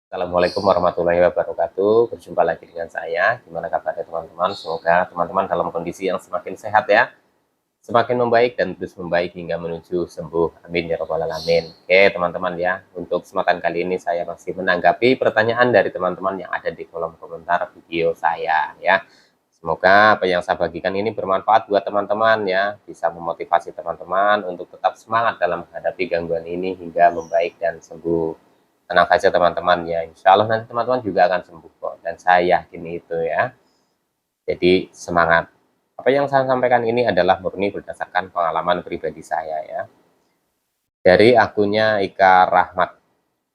Assalamualaikum warahmatullahi wabarakatuh. Berjumpa lagi dengan saya. Gimana kabarnya teman-teman? Semoga teman-teman dalam kondisi yang semakin sehat ya. Semakin membaik dan terus membaik hingga menuju sembuh. Amin ya robbal alamin. Oke teman-teman ya. Untuk kesempatan kali ini saya masih menanggapi pertanyaan dari teman-teman yang ada di kolom komentar video saya ya. Semoga apa yang saya bagikan ini bermanfaat buat teman-teman ya. Bisa memotivasi teman-teman untuk tetap semangat dalam menghadapi gangguan ini hingga membaik dan sembuh. Tenang saja teman-teman ya, insya Allah nanti teman-teman juga akan sembuh kok, dan saya yakin itu ya. Jadi semangat. Apa yang saya sampaikan ini adalah murni berdasarkan pengalaman pribadi saya ya. Dari akunnya Ika Rahmat.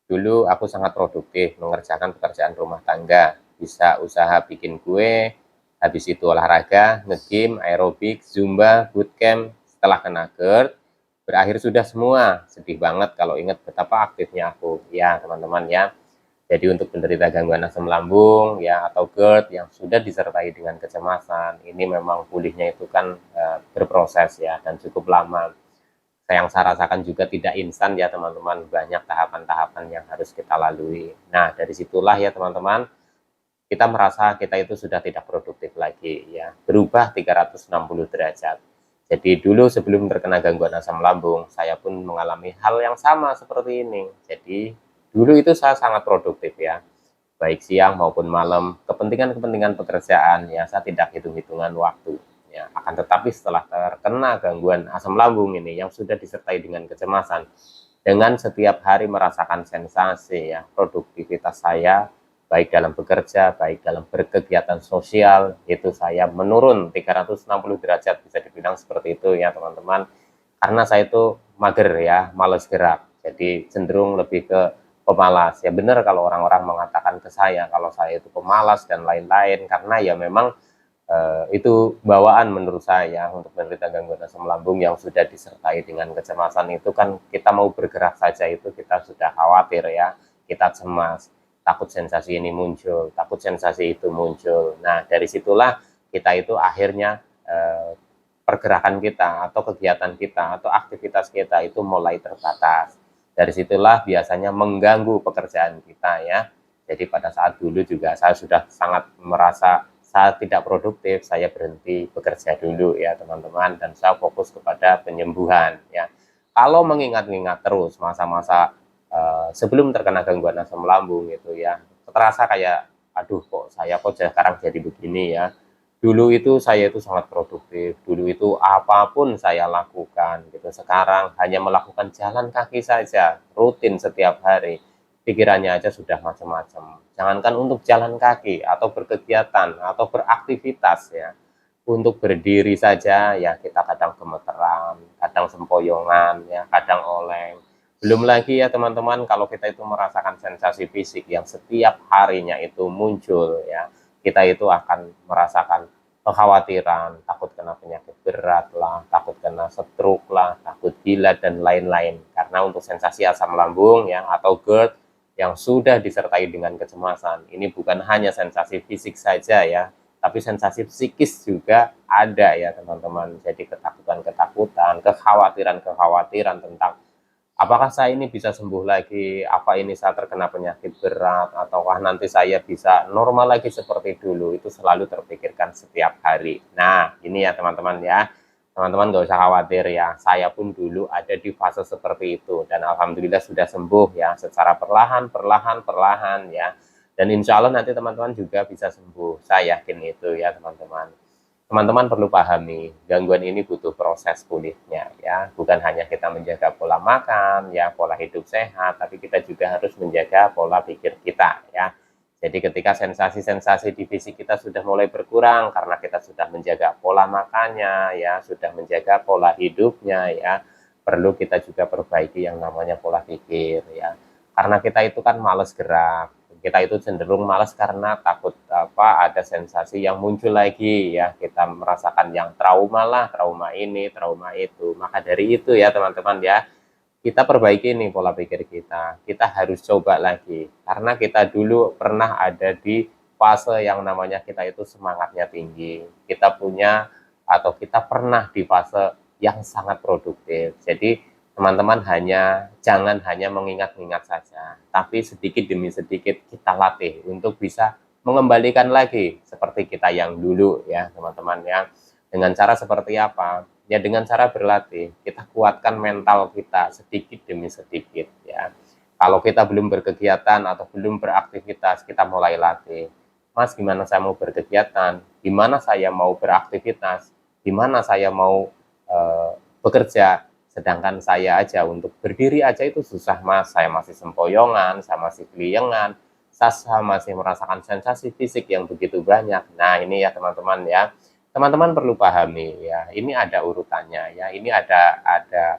Dulu aku sangat produktif mengerjakan pekerjaan rumah tangga, bisa usaha bikin kue, habis itu olahraga, nge-gym, aerobik, zumba, bootcamp. Setelah kena GERD, berakhir sudah semua. Sedih banget kalau ingat betapa aktifnya aku. Ya teman-teman ya. Jadi untuk penderita gangguan asam lambung ya atau GERD yang sudah disertai dengan kecemasan, ini memang pulihnya itu kan berproses ya dan cukup lama. Yang saya rasakan juga tidak instan ya teman-teman, banyak tahapan-tahapan yang harus kita lalui. Nah dari situlah ya teman-teman, kita merasa kita itu sudah tidak produktif lagi ya, berubah 360 derajat. Jadi dulu sebelum terkena gangguan asam lambung, saya pun mengalami hal yang sama seperti ini. Jadi dulu itu saya sangat produktif ya, baik siang maupun malam, kepentingan-kepentingan pekerjaan ya saya tidak hitung-hitungan waktu. Ya, akan tetapi setelah terkena gangguan asam lambung ini yang sudah disertai dengan kecemasan, dengan setiap hari merasakan sensasi ya, produktivitas saya baik dalam bekerja, baik dalam berkegiatan sosial, itu saya menurun 360 derajat, bisa dibilang seperti itu ya teman-teman. Karena saya itu mager ya, males gerak, jadi cenderung lebih ke pemalas. Ya benar kalau orang-orang mengatakan ke saya kalau saya itu pemalas dan lain-lain, karena ya memang itu bawaan menurut saya untuk penderita gangguan asam lambung yang sudah disertai dengan kecemasan itu kan kita mau bergerak saja itu kita sudah khawatir ya, kita cemas, takut sensasi ini muncul, takut sensasi itu muncul. Nah dari situlah kita itu akhirnya pergerakan kita atau kegiatan kita atau aktivitas kita itu mulai terbatas. Dari situlah biasanya mengganggu pekerjaan kita ya. Jadi pada saat dulu juga saya sudah sangat merasa saya tidak produktif, saya berhenti bekerja dulu ya teman-teman, dan saya fokus kepada penyembuhan ya. Kalau mengingat-ingat terus masa-masa sebelum terkena gangguan asam lambung itu ya, terasa kayak aduh kok saya kok sekarang jadi begini ya. Dulu itu saya itu sangat produktif, dulu itu apapun saya lakukan gitu. Sekarang hanya melakukan jalan kaki saja, rutin setiap hari. Pikirannya aja sudah macam-macam. Jangankan untuk jalan kaki atau berkegiatan atau beraktivitas ya. Untuk berdiri saja ya kita kadang gemeteran, kadang sempoyongan ya, kadang oleng. Belum lagi ya teman-teman kalau kita itu merasakan sensasi fisik yang setiap harinya itu muncul ya, kita itu akan merasakan kekhawatiran, takut kena penyakit berat lah, takut kena stroke lah, takut gila dan lain-lain. Karena untuk sensasi asam lambung ya atau GERD yang sudah disertai dengan kecemasan, ini bukan hanya sensasi fisik saja ya, tapi sensasi psikis juga ada ya teman-teman. Jadi ketakutan-ketakutan, kekhawatiran-kekhawatiran tentang apakah saya ini bisa sembuh lagi, apa ini saya terkena penyakit berat, ataukah nanti saya bisa normal lagi seperti dulu, itu selalu terpikirkan setiap hari. Nah ini ya teman-teman ya, teman-teman gak usah khawatir ya, saya pun dulu ada di fase seperti itu, dan alhamdulillah sudah sembuh ya, secara perlahan ya, dan insya Allah nanti teman-teman juga bisa sembuh, saya yakin itu ya teman-teman. Teman-teman perlu pahami, gangguan ini butuh proses pulihnya ya. Bukan hanya kita menjaga pola makan, ya, pola hidup sehat, tapi kita juga harus menjaga pola pikir kita ya. Jadi ketika sensasi-sensasi di fisik kita sudah mulai berkurang karena kita sudah menjaga pola makannya ya, sudah menjaga pola hidupnya ya, perlu kita juga perbaiki yang namanya pola pikir ya. Karena kita itu kan males gerak, kita itu cenderung malas karena takut ada sensasi yang muncul lagi ya, kita merasakan yang trauma lah, trauma ini, trauma itu. Maka dari itu ya teman-teman ya, kita perbaiki nih pola pikir kita harus coba lagi, karena kita dulu pernah ada di fase yang namanya kita itu semangatnya tinggi, kita punya atau kita pernah di fase yang sangat produktif. Jadi Teman-teman jangan hanya mengingat-ingat saja, tapi sedikit demi sedikit kita latih untuk bisa mengembalikan lagi seperti kita yang dulu ya teman-teman ya. Dengan cara seperti apa? Ya dengan cara berlatih, kita kuatkan mental kita sedikit demi sedikit ya. Kalau kita belum berkegiatan atau belum beraktivitas, kita mulai latih. Mas, gimana saya mau berkegiatan? Gimana saya mau beraktivitas? Gimana saya mau bekerja? Sedangkan saya aja untuk berdiri aja itu susah, Mas. Saya masih sempoyongan, saya masih keliengan, saya masih merasakan sensasi fisik yang begitu banyak. Nah, ini ya teman-teman ya. Teman-teman perlu pahami ya, ini ada urutannya ya, ini ada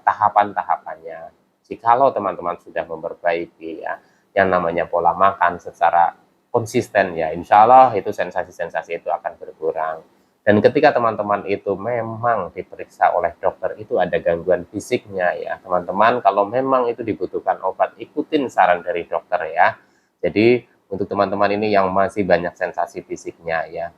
tahapan-tahapannya. Jikalau teman-teman sudah memperbaiki ya, yang namanya pola makan secara konsisten ya, insya Allah itu sensasi-sensasi itu akan berkurang. Dan ketika teman-teman itu memang diperiksa oleh dokter itu ada gangguan fisiknya ya, teman-teman kalau memang itu dibutuhkan obat, ikutin saran dari dokter ya. Jadi untuk teman-teman ini yang masih banyak sensasi fisiknya ya,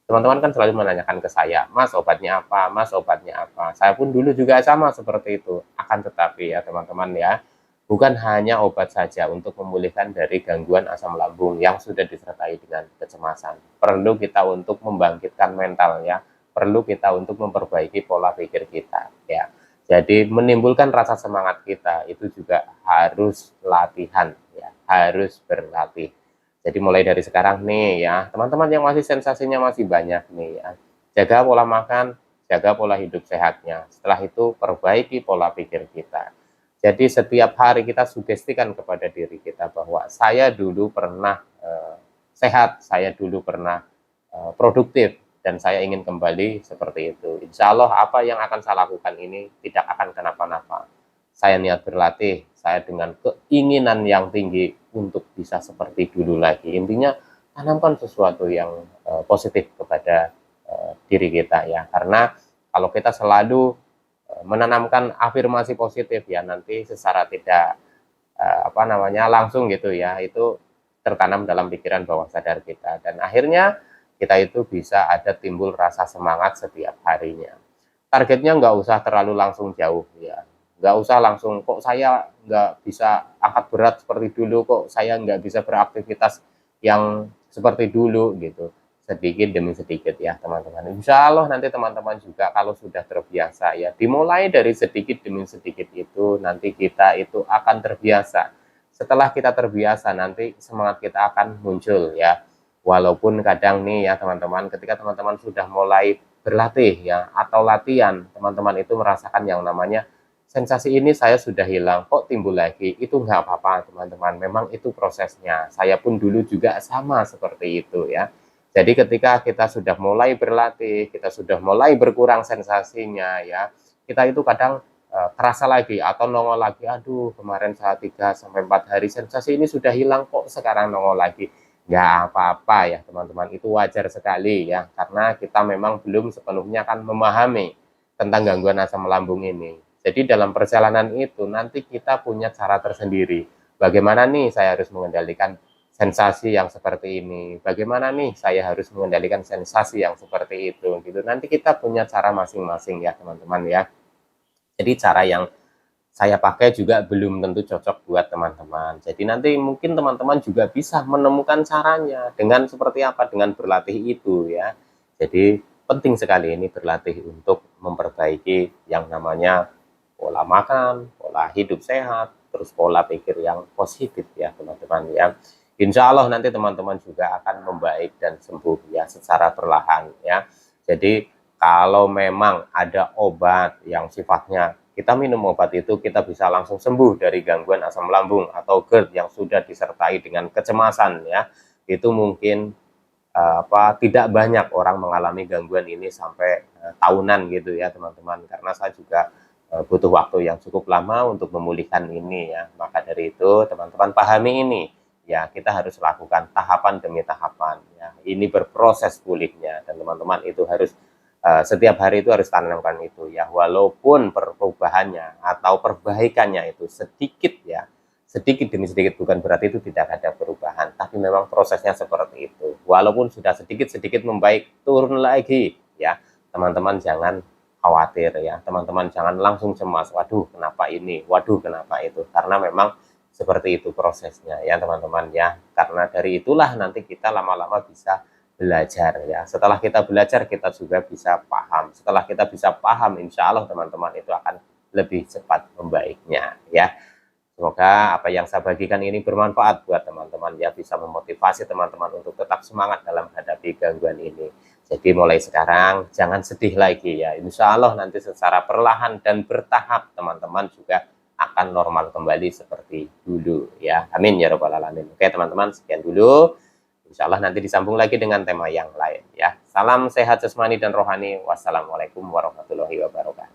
teman-teman kan selalu menanyakan ke saya, Mas obatnya apa, Mas obatnya apa. Saya pun dulu juga sama seperti itu. Akan tetapi ya teman-teman ya, bukan hanya obat saja untuk memulihkan dari gangguan asam lambung yang sudah disertai dengan kecemasan. Perlu kita untuk membangkitkan mental ya, perlu kita untuk memperbaiki pola pikir kita ya. Jadi menimbulkan rasa semangat kita itu juga harus latihan ya, harus berlatih. Jadi mulai dari sekarang nih ya, teman-teman yang masih sensasinya masih banyak nih ya, jaga pola makan, jaga pola hidup sehatnya. Setelah itu perbaiki pola pikir kita. Jadi setiap hari kita sugestikan kepada diri kita bahwa saya dulu pernah sehat, saya dulu pernah produktif, dan saya ingin kembali seperti itu. Insya Allah apa yang akan saya lakukan ini tidak akan kenapa-napa. Saya niat berlatih, saya dengan keinginan yang tinggi untuk bisa seperti dulu lagi. Intinya tanamkan sesuatu yang positif kepada diri kita ya. Karena kalau kita selalu menanamkan afirmasi positif ya, nanti secara tidak langsung gitu ya, itu tertanam dalam pikiran bawah sadar kita, dan akhirnya kita itu bisa ada timbul rasa semangat setiap harinya. Targetnya nggak usah terlalu langsung jauh ya, nggak usah langsung kok saya nggak bisa angkat berat seperti dulu, kok saya nggak bisa beraktivitas yang seperti dulu gitu. Sedikit demi sedikit ya teman-teman. Insya Allah nanti teman-teman juga kalau sudah terbiasa ya, dimulai dari sedikit demi sedikit itu nanti kita itu akan terbiasa. Setelah kita terbiasa nanti semangat kita akan muncul ya. Walaupun kadang nih ya teman-teman, ketika teman-teman sudah mulai berlatih ya atau latihan, teman-teman itu merasakan yang namanya sensasi ini saya sudah hilang, kok timbul lagi, itu nggak apa-apa teman-teman, memang itu prosesnya. Saya pun dulu juga sama seperti itu ya. Jadi ketika kita sudah mulai berlatih, kita sudah mulai berkurang sensasinya ya, kita itu kadang terasa lagi atau nongol lagi, aduh kemarin saya 3 sampai 4 hari sensasi ini sudah hilang, kok sekarang nongol lagi. Nggak apa-apa ya teman-teman, itu wajar sekali ya, karena kita memang belum sepenuhnya kan memahami tentang gangguan asam lambung ini. Jadi dalam perjalanan itu nanti kita punya cara tersendiri. Bagaimana nih saya harus mengendalikan sensasi yang seperti ini, bagaimana nih saya harus mengendalikan sensasi yang seperti itu gitu. Nanti kita punya cara masing-masing ya teman-teman ya. Jadi cara yang saya pakai juga belum tentu cocok buat teman-teman. Jadi nanti mungkin teman-teman juga bisa menemukan caranya dengan seperti apa, dengan berlatih itu ya. Jadi penting sekali ini berlatih untuk memperbaiki yang namanya pola makan, pola hidup sehat, terus pola pikir yang positif ya teman-teman ya. Insya Allah nanti teman-teman juga akan membaik dan sembuh ya secara perlahan ya. Jadi kalau memang ada obat yang sifatnya kita minum obat itu kita bisa langsung sembuh dari gangguan asam lambung atau GERD yang sudah disertai dengan kecemasan ya, itu mungkin tidak banyak orang mengalami gangguan ini sampai tahunan gitu ya teman-teman, karena saya juga butuh waktu yang cukup lama untuk memulihkan ini ya. Maka dari itu teman-teman pahami ini ya, kita harus lakukan tahapan demi tahapan ya, ini berproses pulihnya, dan teman-teman itu harus setiap hari itu harus tanamkan itu ya, walaupun perubahannya atau perbaikannya itu sedikit ya, sedikit demi sedikit, bukan berarti itu tidak ada perubahan, tapi memang prosesnya seperti itu. Walaupun sudah sedikit-sedikit membaik, turun lagi ya, teman-teman jangan khawatir ya. Teman-teman jangan langsung cemas, waduh kenapa ini, waduh kenapa itu, karena memang seperti itu prosesnya ya teman-teman ya. Karena dari itulah nanti kita lama-lama bisa belajar ya. Setelah kita belajar kita juga bisa paham. Setelah kita bisa paham, insya Allah teman-teman itu akan lebih cepat membaiknya ya. Semoga apa yang saya bagikan ini bermanfaat buat teman-teman ya, bisa memotivasi teman-teman untuk tetap semangat dalam menghadapi gangguan ini. Jadi mulai sekarang jangan sedih lagi ya. Insya Allah nanti secara perlahan dan bertahap teman-teman juga akan normal kembali seperti dulu ya. Amin ya robbal alamin. Oke teman-teman, sekian dulu. Insya Allah nanti disambung lagi dengan tema yang lain ya. Salam sehat jasmani dan rohani. Wassalamualaikum warahmatullahi wabarakatuh.